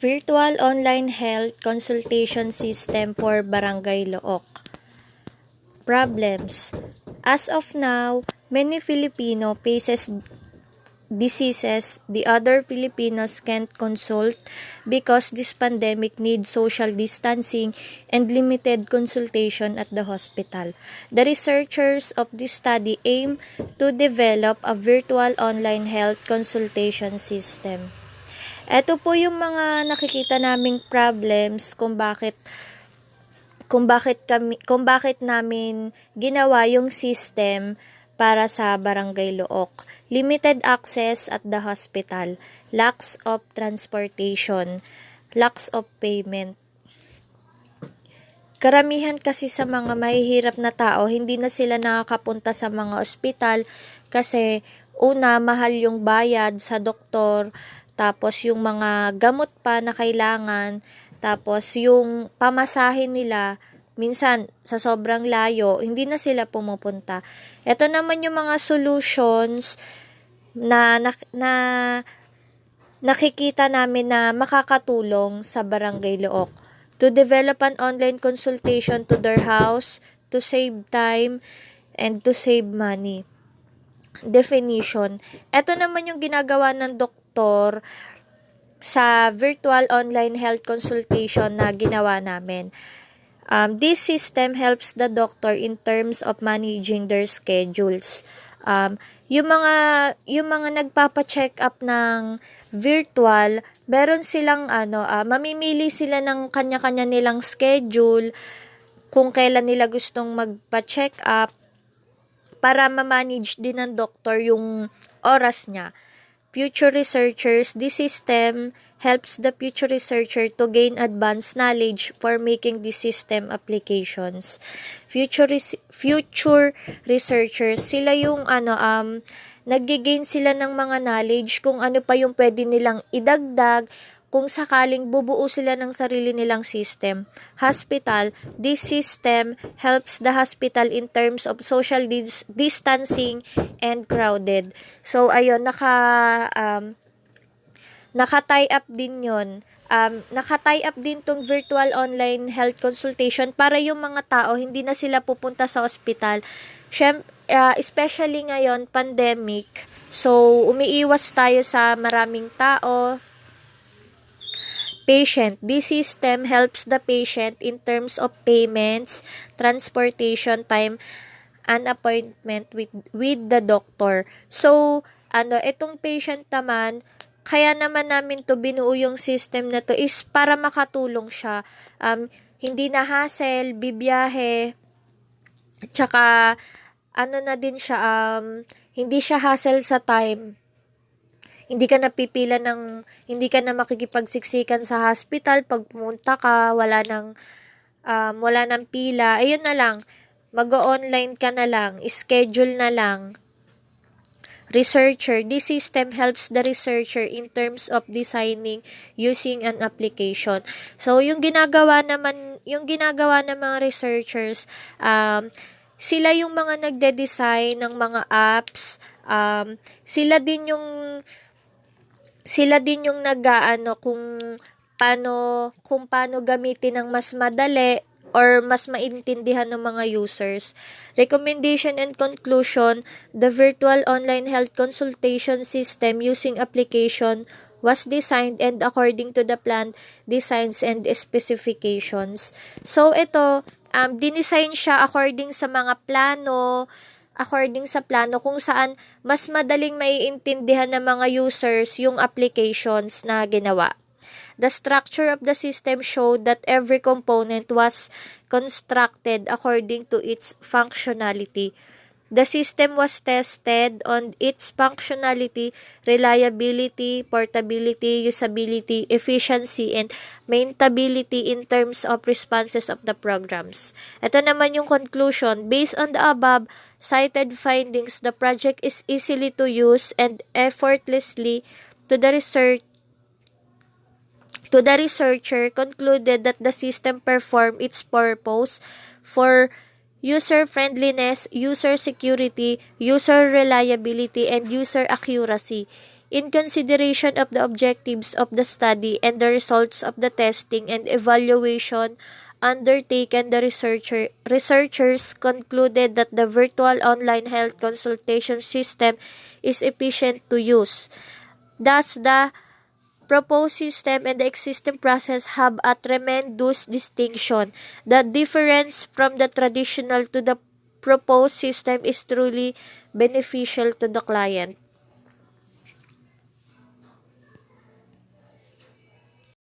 Virtual online health consultation system for Barangay Look. Problems. As of now, many Filipino faces diseases the other Filipinos can't consult because this pandemic needs social distancing and limited consultation at the hospital. The researchers of this study aim to develop a virtual online health consultation system. Ito po yung mga nakikita naming problems kung bakit namin ginawa yung system para sa Barangay Look. Limited access at the hospital, lacks of transportation, lacks of payment. Karamihan kasi sa mga mahihirap na tao, hindi na sila nakakapunta sa mga ospital kasi una, mahal yung bayad sa doktor, tapos yung mga gamot pa na kailangan, tapos yung pamasahin nila, minsan sa sobrang layo, hindi na sila pumupunta. Ito naman yung mga solutions na nakikita namin na makakatulong sa Barangay Look. To develop an online consultation to their house, to save time, and to save money. Definition. Ito naman yung ginagawa ng doktor sa virtual online health consultation na ginawa namin. This system helps the doctor in terms of managing their schedules. Yung mga nagpapa-check up ng virtual, meron silang mamimili sila ng kanya-kanya nilang schedule kung kailan nila gustong magpa-check up para ma-manage din ng doktor yung oras niya. Future researchers, this system helps the future researcher to gain advanced knowledge for making this system applications. Future researchers, sila yung nag-gain sila ng mga knowledge kung ano pa yung pwede nilang idagdag kung sakaling bubuo sila ng sarili nilang system. Hospital, this system helps the hospital in terms of social distancing and crowded. So, ayun, naka-tie up din yun. Naka-tie up din tong virtual online health consultation para yung mga tao, hindi na sila pupunta sa ospital. Especially ngayon, pandemic. So, umiiwas tayo sa maraming tao. Patient. This system helps the patient in terms of payments, transportation time, and appointment with the doctor. So, itong patient naman, kaya naman namin to binuo yung system na to is para makatulong siya. Hindi na hassle, bibiyahe, tsaka na din siya, hindi siya hassle sa time. Hindi ka na makikipagsiksikan sa hospital pag pumunta ka, wala nang pila. Ayun na lang, mag-online ka na lang, schedule na lang. Researcher, this system helps the researcher in terms of designing using an application. So, yung ginagawa ng mga researchers, sila yung mga nagde-design ng mga apps, sila din yung kung paano gamitin ng mas madali or mas maintindihan ng mga users. Recommendation and conclusion, the virtual online health consultation system using application was designed and according to the plan, designs and specifications. So ito, dinesign siya according sa plano kung saan mas madaling maiintindihan ng mga users yung applications na ginawa. The structure of the system showed that every component was constructed according to its functionality. The system was tested on its functionality, reliability, portability, usability, efficiency, and maintainability in terms of responses of the programs. Ito naman yung conclusion. Based on the above cited findings, the project is easily to use and effortlessly to the researcher concluded that the system performed its purpose for user friendliness, user security, user reliability, and user accuracy. In consideration of the objectives of the study and the results of the testing and evaluation undertaken, the researchers concluded that the virtual online health consultation system is efficient to use. Thus, the proposed system and the existing process have a tremendous distinction. The difference from the traditional to the proposed system is truly beneficial to the client.